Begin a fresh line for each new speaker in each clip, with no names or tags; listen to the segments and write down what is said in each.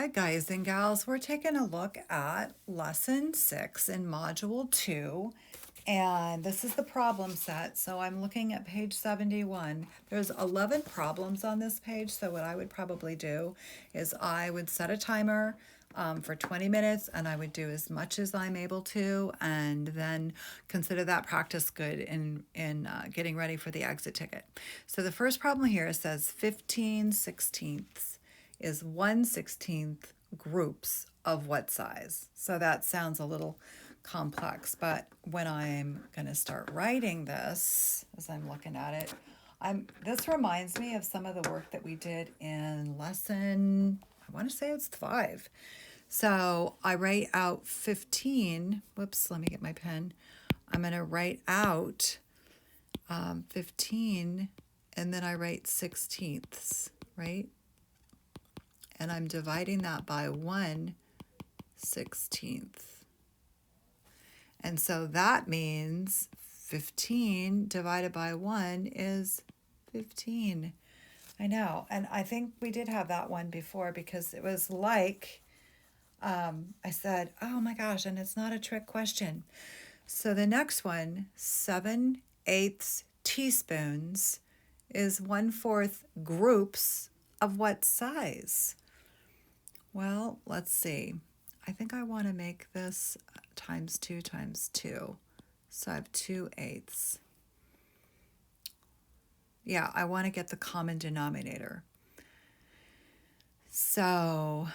Hi guys and gals, we're taking a look at lesson 6 in module 2, and this is the problem set. So I'm looking at page 71. There's 11 problems on this page, so what I would probably do is I would set a timer for 20 minutes, and I would do as much as I'm able to, and then consider that practice good in getting ready for the exit ticket. So the first problem here says 15/16 is 1/16 groups of what size? So that sounds a little complex, but when I'm going to start writing this, as I'm looking at it, this reminds me of some of the work that we did in lesson, I want to say it's 5. So I write out 15, whoops, let me get my pen. I'm going to write out 15, and then I write 16ths, right? And I'm dividing that by 1/16. And so that means 15 divided by 1 is 15. I know. And I think we did have that one before, because it was like, I said, oh my gosh, and it's not a trick question. So the next one, 7/8 teaspoons, is 1/4 groups of what size? Well, let's see. I think I want to make this times 2 times 2. So I have 2/8. Yeah, I want to get the common denominator. So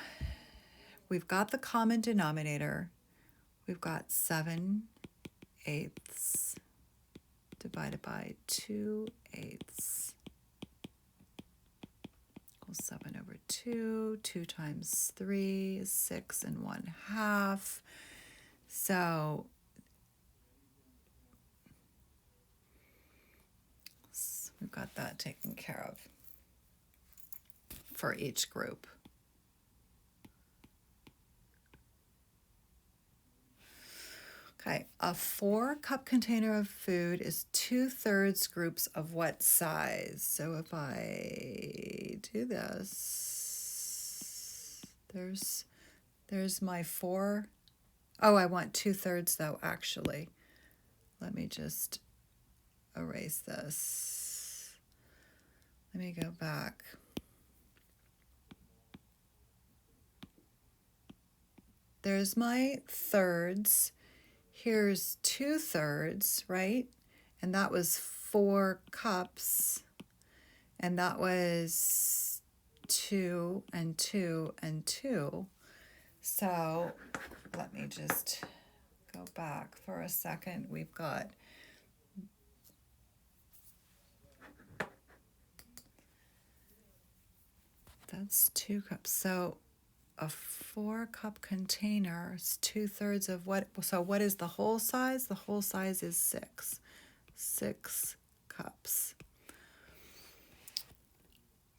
we've got the common denominator. We've got 7/8 divided by 2/8. 7/2. 2 times 3 is 6 1/2. So we've got that taken care of for each group. Okay, a 4-cup container of food is 2/3 groups of what size? So if I do this, there's my 4. Oh, I want 2/3 though, actually. Let me just erase this. Let me go back. There's my thirds. Here's 2/3, right? And that was 4 cups. And that was 2 and 2 and 2. So let me just go back for a second. We've got that's 2 cups. So a 4-cup container is 2/3 of what? So what is the whole size? The whole size is 6. 6 cups.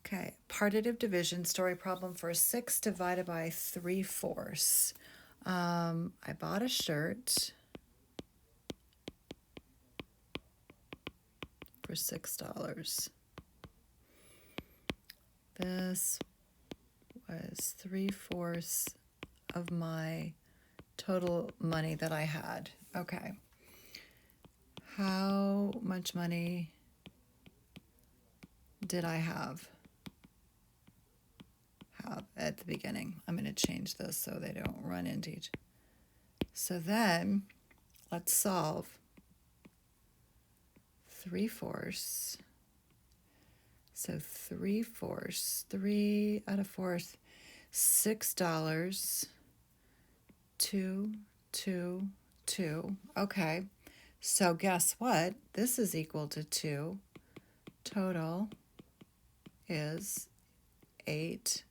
Okay, partitive division, story problem for 6 divided by 3/4. I bought a shirt for $6. This was 3/4 of my total money that I had. Okay. How much money did I have at the beginning? I'm going to change this so they don't run into each. So then let's solve 3/4. So 3/4, 3 out of 4, $6, 2, 2, 2. Okay, so guess what? This is equal to 2. Total is $8.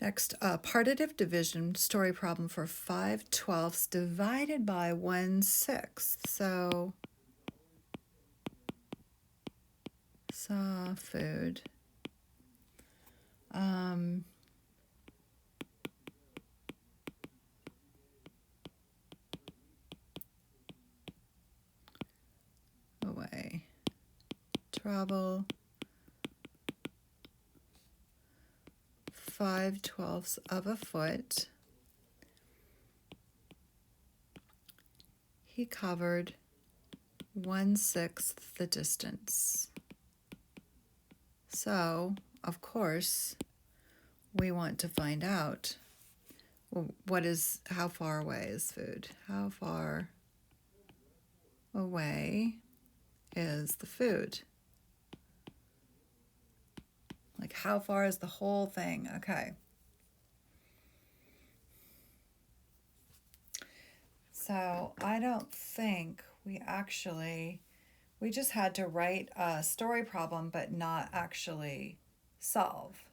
Next, partitive division, story problem for 5/12 divided by 1/6. So saw food. Away. Travel. 5/12 of a foot. He covered 1/6 the distance. So, of course, we want to find out, well, how far away is food? How far away is the food? Like, how far is the whole thing? Okay. So I don't think we just had to write a story problem, but not actually solve.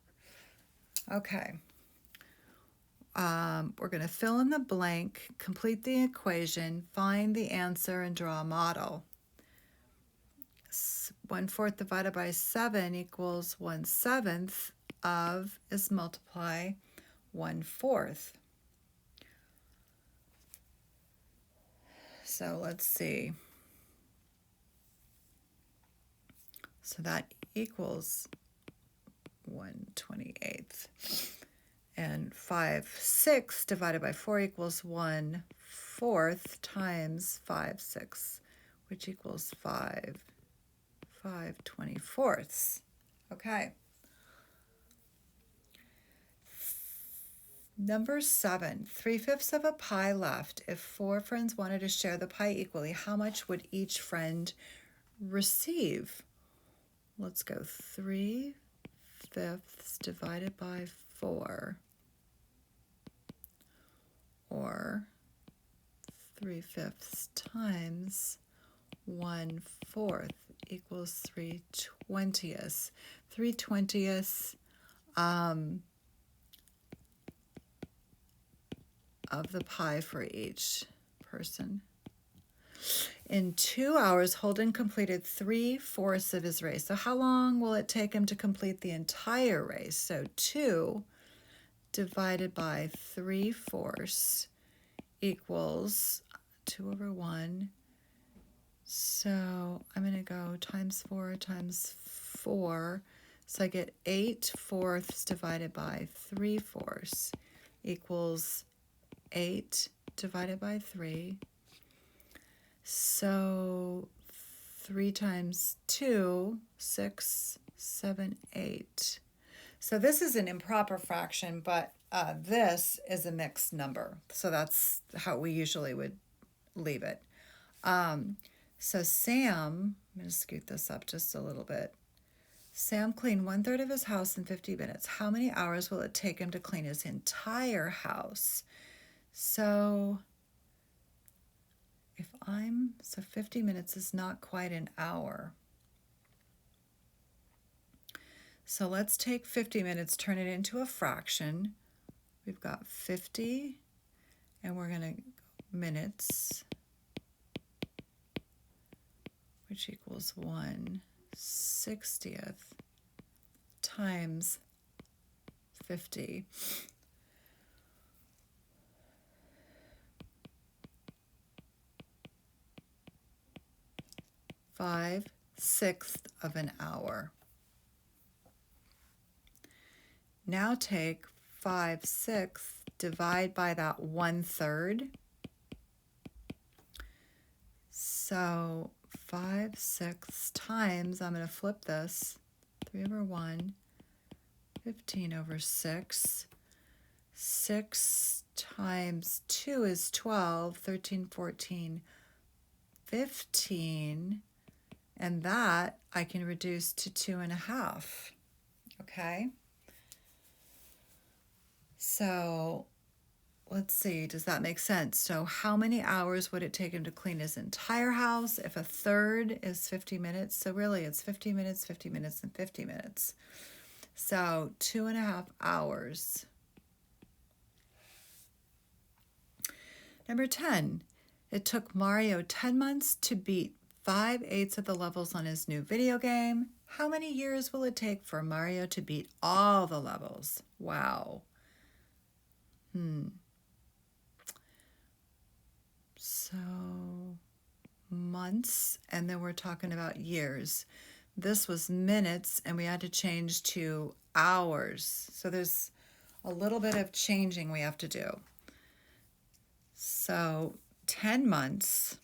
Okay. We're going to fill in the blank, complete the equation, find the answer, and draw a model. 1/4 divided by 7 equals 1/7 of is multiply 1/4. So let's see. So that equals 1/28. And 5/6 divided by 4 equals 1/4 times 5/6, which equals 5/24. Okay. Number 7, 3/5 of a pie left. If 4 friends wanted to share the pie equally, how much would each friend receive? Let's go 3/5 divided by 4, or 3/5 times 1/4 equals 3/20. 3/20 of the pie for each person. In 2 hours, Holden completed 3/4 of his race. So how long will it take him to complete the entire race? So 2 divided by 3/4 equals 2/1. So I'm going to go times 4 times 4. So I get 8/4 divided by 3/4 equals 8 divided by 3. So 3 times 2, 6, 7, 8. So this is an improper fraction, but this is a mixed number. So that's how we usually would leave it. So Sam, I'm going to scoot this up just a little bit. Sam cleaned 1/3 of his house in 50 minutes. How many hours will it take him to clean his entire house? So 50 minutes is not quite an hour. So let's take 50 minutes, turn it into a fraction. We've got 50, and we're going to minutes, which equals 1/60 times 50. 5/6 of an hour. Now take 5/6, divide by that 1/3. So 5/6 times, I'm going to flip this, 3/1, 15/6. 6 times 2 is 12, 13, 14, 15. And that I can reduce to 2.5. Okay. So let's see, does that make sense? So how many hours would it take him to clean his entire house if 1/3 is 50 minutes? So really it's 50 minutes, 50 minutes, and 50 minutes. So 2.5 hours. Number 10, it took Mario 10 months to beat 5/8 of the levels on his new video game. How many years will it take for Mario to beat all the levels? Wow. So months, and then we're talking about years. This was minutes, and we had to change to hours. So there's a little bit of changing we have to do. So 10 months.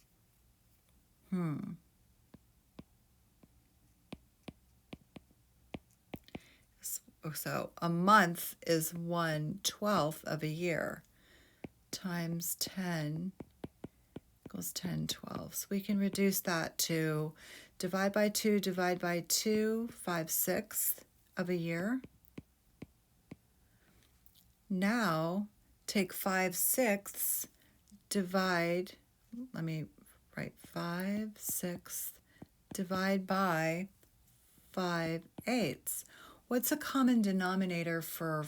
So a month is 1/12 of a year times 10 equals 10/12. So we can reduce that to divide by 2, 5/6 of a year. Now take 5/6, divide, let me write 5/6, divide by 5/8. What's a common denominator for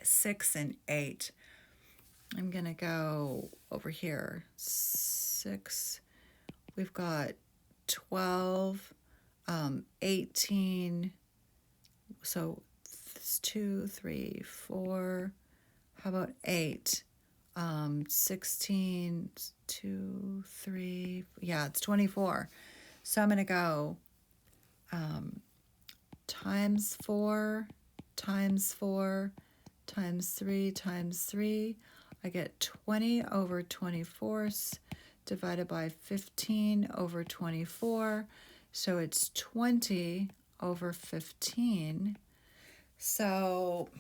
6 and 8? I'm going to go over here. 6, we've got 12, 18, so 2, 3, 4, how about 8? 16, 2, 3, yeah, it's 24. So I'm going to go times 4, times 4, times 3, times 3. I get 20 over 24 divided by 15 over 24. So it's 20 over 15. So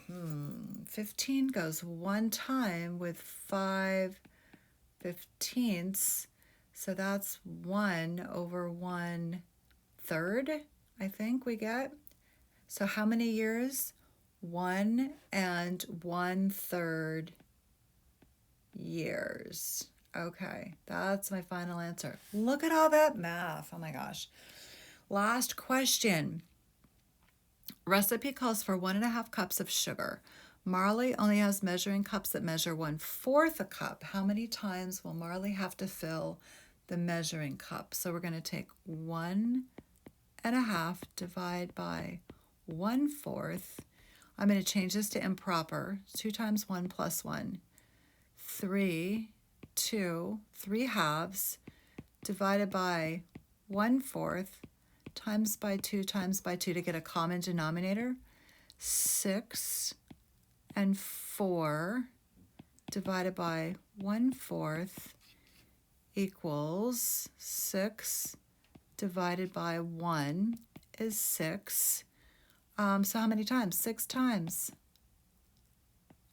15 goes one time with 5/15. So that's 1 over 1/3, I think we get. So how many years? 1 and 1/3 years. Okay, that's my final answer. Look at all that math. Oh my gosh. Last question. Recipe calls for 1.5 cups of sugar. Marley only has measuring cups that measure 1/4 a cup. How many times will Marley have to fill the measuring cup? So we're going to take 1.5 divide by 1/4. I'm going to change this to improper. 2 times 1 plus 1. 3, 2, 3 halves divided by 1/4 times by 2 to get a common denominator. 6 and 4 divided by 1/4 equals 6 divided by 1 is 6. So how many times? 6 times.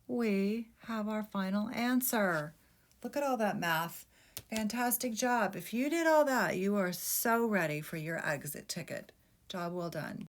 We have our final answer. Look at all that math. Fantastic job. If you did all that, you are so ready for your exit ticket. Job well done.